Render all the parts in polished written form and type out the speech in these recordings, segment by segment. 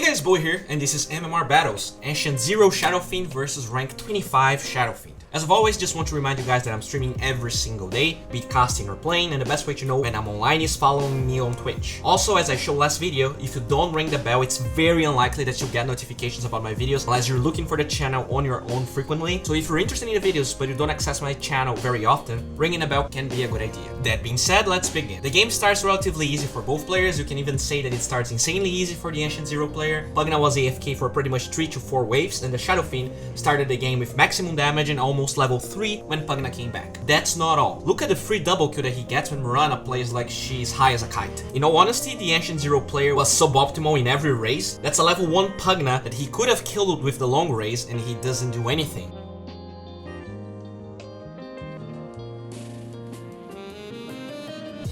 Hey guys, Bowie here, and this is MMR Battles, Ancient 0 Shadow Fiend versus Rank 25 Shadow Fiend. As always, just want to remind you guys that I'm streaming every single day, be it casting or playing, and the best way to know when I'm online is following me on Twitch. Also, as I showed last video, if you don't ring the bell, it's very unlikely that you'll get notifications about my videos unless you're looking for the channel on your own frequently. So if you're interested in the videos but you don't access my channel very often, ringing the bell can be a good idea. That being said, let's begin. The game starts relatively easy for both players. You can even say that it starts insanely easy for the Ancient 0 player. Pvgna was AFK for pretty much 3 to 4 waves, and the Shadow Fiend started the game with maximum damage and almost level 3 when Pvgna came back. That's not all. Look at the free double kill that he gets when Mirana plays like she's high as a kite. In all honesty, the Ancient 0 player was suboptimal in every raise. That's a level 1 Pvgna that he could have killed with the long raise, and he doesn't do anything.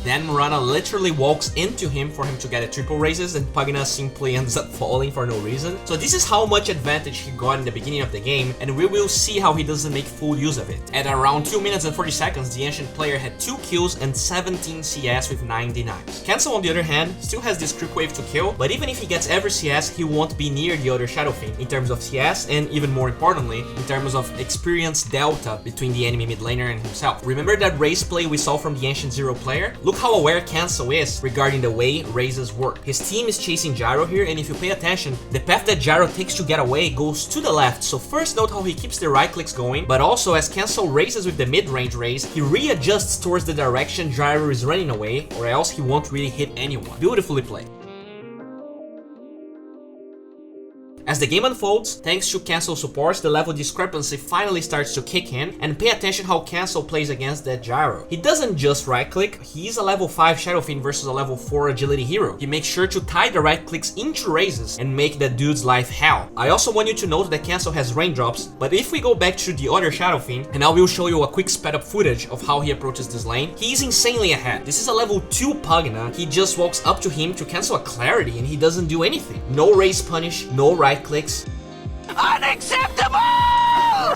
Then Mirana literally walks into him for him to get a triple raises, and Pvgna simply ends up falling for no reason. So this is how much advantage he got in the beginning of the game, and we will see how he doesn't make full use of it. At around 2 minutes and 40 seconds, the Ancient player had 2 kills and 17 CS with 9 denies. Cancel, on the other hand, still has this creep wave to kill, but even if he gets every CS, he won't be near the other Shadow Fiend in terms of CS, and even more importantly, in terms of experience delta between the enemy mid laner and himself. Remember that raise play we saw from the Ancient 0 player? Look how aware Cancel is regarding the way raises work. His team is chasing Gyro here, and if you pay attention, the path that Gyro takes to get away goes to the left. So first note how he keeps the right clicks going, but also as Cancel raises with the mid-range raise, he readjusts towards the direction Gyro is running away, or else he won't really hit anyone. Beautifully played. As the game unfolds, thanks to Cancel supports, the level discrepancy finally starts to kick in, and pay attention how Cancel plays against that Gyro. He doesn't just right click, he's a level 5 Shadow Fiend versus a level 4 agility hero. He makes sure to tie the right clicks into raises and make that dude's life hell. I also want you to note that Cancel has raindrops, but if we go back to the other Shadow Fiend, and I will show you a quick sped up footage of how he approaches this lane, he's insanely ahead. This is a level 2 Pvgna, he just walks up to him to cancel a clarity and he doesn't do anything. No raise punish, no right clicks. Unacceptable!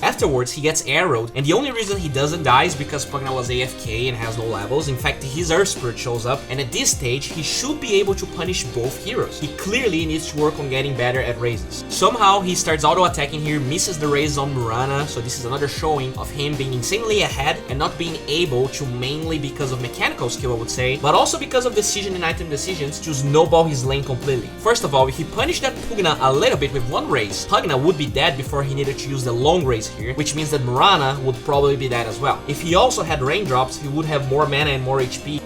Afterwards, he gets arrowed, and the only reason he doesn't die is because Pvgna was AFK and has no levels. In fact, his Earth Spirit shows up, and at this stage, he should be able to punish both heroes. He clearly needs to work on getting better at raises. Somehow, he starts auto-attacking here, misses the raise on Mirana, so this is another showing of him being insanely ahead and not being able to, mainly because of mechanical skill, I would say, but also because of decision and item decisions, to snowball his lane completely. First of all, if he punished that Pvgna a little bit with one raise, Pvgna would be dead before he needed to use the long raise here, which means that Mirana would probably be dead as well. If he also had raindrops, he would have more mana and more HP.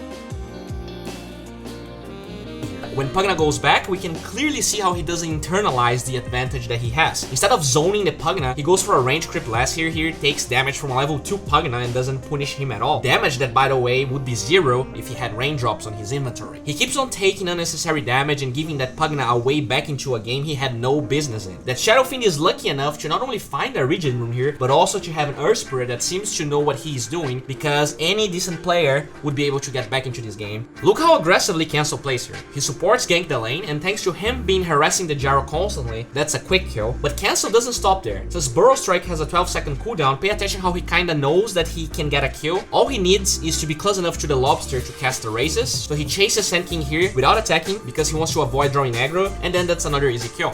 When Pvgna goes back, we can clearly see how he doesn't internalize the advantage that he has. Instead of zoning the Pvgna, he goes for a range creep last here, takes damage from a level 2 Pvgna and doesn't punish him at all. Damage that, by the way, would be 0 if he had raindrops on his inventory. He keeps on taking unnecessary damage and giving that Pvgna a way back into a game he had no business in. That Shadow Fiend is lucky enough to not only find a regen room here, but also to have an Earth Spirit that seems to know what he's doing, because any decent player would be able to get back into this game. Look how aggressively Cancel plays here. He supports gank the lane, and thanks to him being harassing the Gyro constantly, that's a quick kill. But Cancel doesn't stop there. Since Burrow Strike has a 12-second cooldown, pay attention how he kinda knows that he can get a kill. All he needs is to be close enough to the Lobster to cast the raises, so he chases Sand King here without attacking because he wants to avoid drawing aggro, and then that's another easy kill.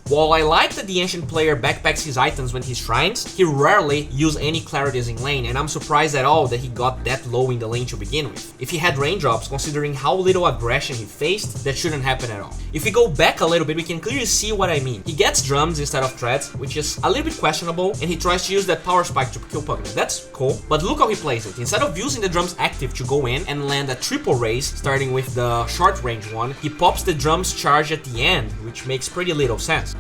While I like that the Ancient player backpacks his items when he shrines, he rarely uses any clarities in lane, and I'm surprised at all that he got that low in the lane to begin with. If he had raindrops, considering how little aggression he faced, that shouldn't happen at all. If we go back a little bit, we can clearly see what I mean. He gets drums instead of treads, which is a little bit questionable, and he tries to use that power spike to kill Pvgna. That's cool, but look how he plays it. Instead of using the drums active to go in and land a triple raise, starting with the short range one, he pops the drums charge at the end, which makes pretty little sense.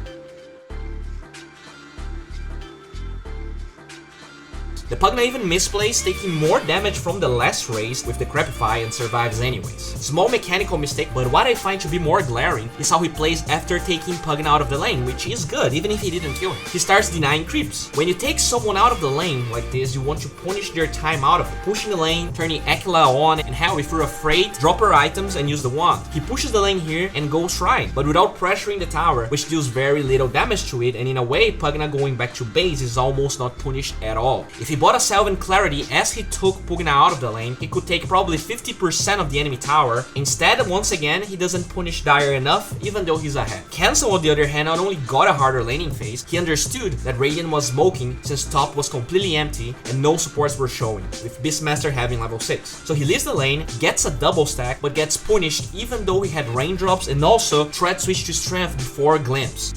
The Pvgna even misplays, taking more damage from the last raise with the Crapify and survives anyways. Small mechanical mistake, but what I find to be more glaring is how he plays after taking Pvgna out of the lane, which is good, even if he didn't kill him. He starts denying creeps. When you take someone out of the lane like this, you want to punish their time out of it. Pushing the lane, turning Aquila on, and hell, if you're afraid, drop her items and use the wand. He pushes the lane here and goes Shrine, but without pressuring the tower, which deals very little damage to it, and in a way, Pvgna going back to base is almost not punished at all. If he bought a Salve Clarity as he took Pvgna out of the lane. He could take probably 50% of the enemy tower. Instead, once again, he doesn't punish Dire enough, even though he's ahead. Cancel, on the other hand, not only got a harder laning phase, he understood that Radiant was smoking since top was completely empty and no supports were showing, with Beastmaster having level 6. So he leaves the lane, gets a double stack, but gets punished even though he had raindrops and also threat switch to strength before glimpse.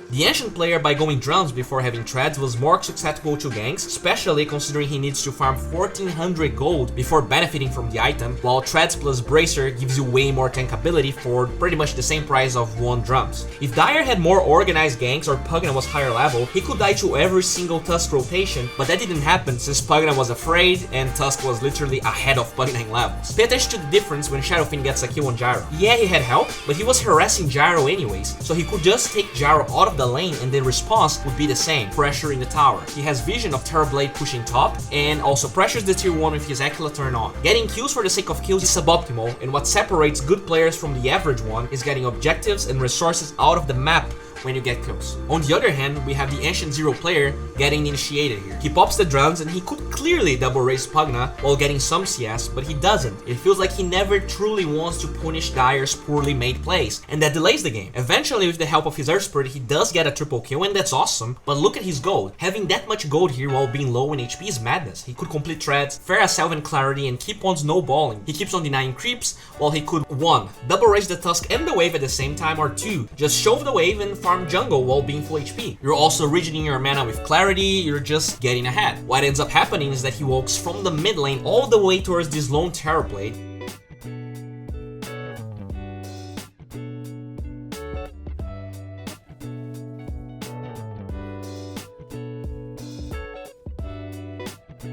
The Ancient player, by going drums before having treads, was more susceptible to ganks, especially considering he needs to farm 1400 gold before benefiting from the item, while treads plus bracer gives you way more tankability for pretty much the same price of 1 drums. If Dire had more organized ganks or Pvgna was higher level, he could die to every single Tusk rotation, but that didn't happen since Pvgna was afraid and Tusk was literally ahead of Pvgna in levels. Pay attention to the difference when Shadow Fiend gets a kill on Gyro. Yeah, he had help, but he was harassing Gyro anyways, so he could just take Gyro out of the lane and the response would be the same, pressure in the tower. He has vision of Terrorblade pushing top and also pressures the tier 1 with his Aquila turn on. Getting kills for the sake of kills is suboptimal, and what separates good players from the average one is getting objectives and resources out of the map when you get kills. On the other hand, we have the Ancient Zero player getting initiated here. He pops the drums and he could clearly double raise Pvgna while getting some CS, but he doesn't. It feels like he never truly wants to punish Dire's poorly made plays, and that delays the game. Eventually, with the help of his Earth Spirit, he does get a triple kill, and that's awesome, but look at his gold. Having that much gold here while being low in HP is madness. He could complete treads, fair a Salve Clarity, and keep on snowballing. He keeps on denying creeps, while he could 1. Double raise the Tusk and the wave at the same time, or 2. Just shove the wave and farm jungle while being full HP. You're also regening your mana with clarity, you're just getting ahead. What ends up happening is that he walks from the mid lane all the way towards this lone Terrorblade.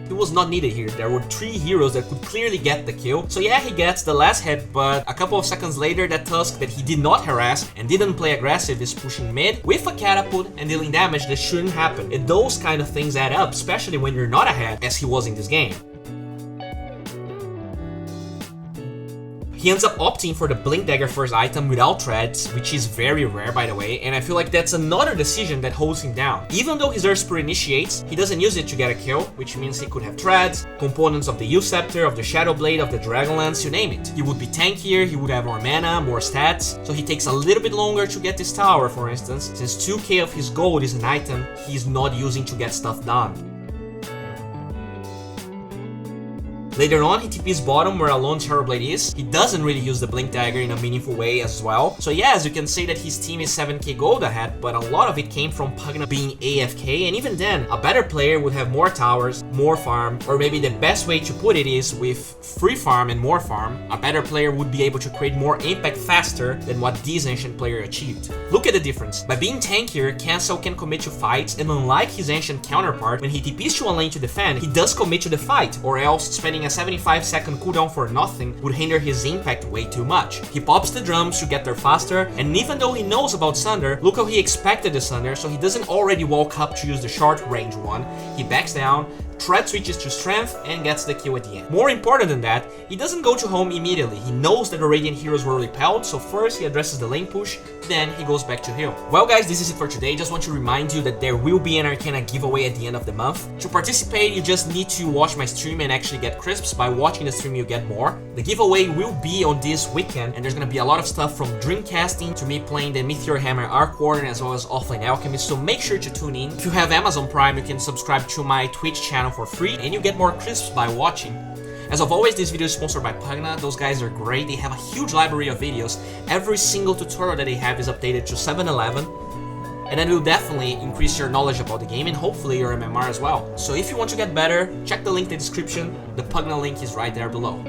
It was not needed here. There were 3 heroes that could clearly get the kill. So yeah, he gets the last hit, but a couple of seconds later, that Tusk that he did not harass and didn't play aggressive is pushing mid with a catapult and dealing damage that shouldn't happen. And those kind of things add up, especially when you're not ahead, as he was in this game. He ends up opting for the Blink Dagger first item without treads, which is very rare by the way, and I feel like that's another decision that holds him down. Even though his Earth Spirit initiates, he doesn't use it to get a kill, which means he could have treads, components of the Youth Scepter, of the Shadow Blade, of the Dragonlance, you name it. He would be tankier, he would have more mana, more stats, so he takes a little bit longer to get this tower, for instance, since 2k of his gold is an item he's not using to get stuff done. Later on, he TPs bottom where a lone Terrorblade is. He doesn't really use the Blink Dagger in a meaningful way as well. So yeah, as you can say that his team is 7k gold ahead, but a lot of it came from Pvgna being AFK, and even then, a better player would have more towers, more farm, or maybe the best way to put it is with free farm and more farm, a better player would be able to create more impact faster than what this Ancient player achieved. Look at the difference. By being tankier, Cancel can commit to fights, and unlike his Ancient counterpart, when he TPs to a lane to defend, he does commit to the fight, or else spending a 75-second cooldown for nothing would hinder his impact way too much. He pops the drums to get there faster, and even though he knows about Sunder, look how he expected the Sunder, so he doesn't already walk up to use the short range one. He backs down, threat switches to strength, and gets the kill at the end. More important than that, he doesn't go to home immediately. He knows that the Radiant heroes were repelled, so first he addresses the lane push, then he goes back to heal. Well guys, this is it for today. Just want to remind you that there will be an Arcana giveaway at the end of the month. To participate, you just need to watch my stream and actually get crisps. By watching the stream, you get more. The giveaway will be on this weekend, and there's gonna be a lot of stuff from Dreamcasting to me playing the Meteor Hammer Arc Warden as well as Offline Alchemist, so make sure to tune in. If you have Amazon Prime, you can subscribe to my Twitch channel for free, and you get more crisps by watching. As of always, this video is sponsored by Pvgna. Those guys are great. They have a huge library of videos. Every single tutorial that they have is updated to 7.11, and that will definitely increase your knowledge about the game and hopefully your MMR as well. So if you want to get better, check the link in the description. The Pvgna link is right there below.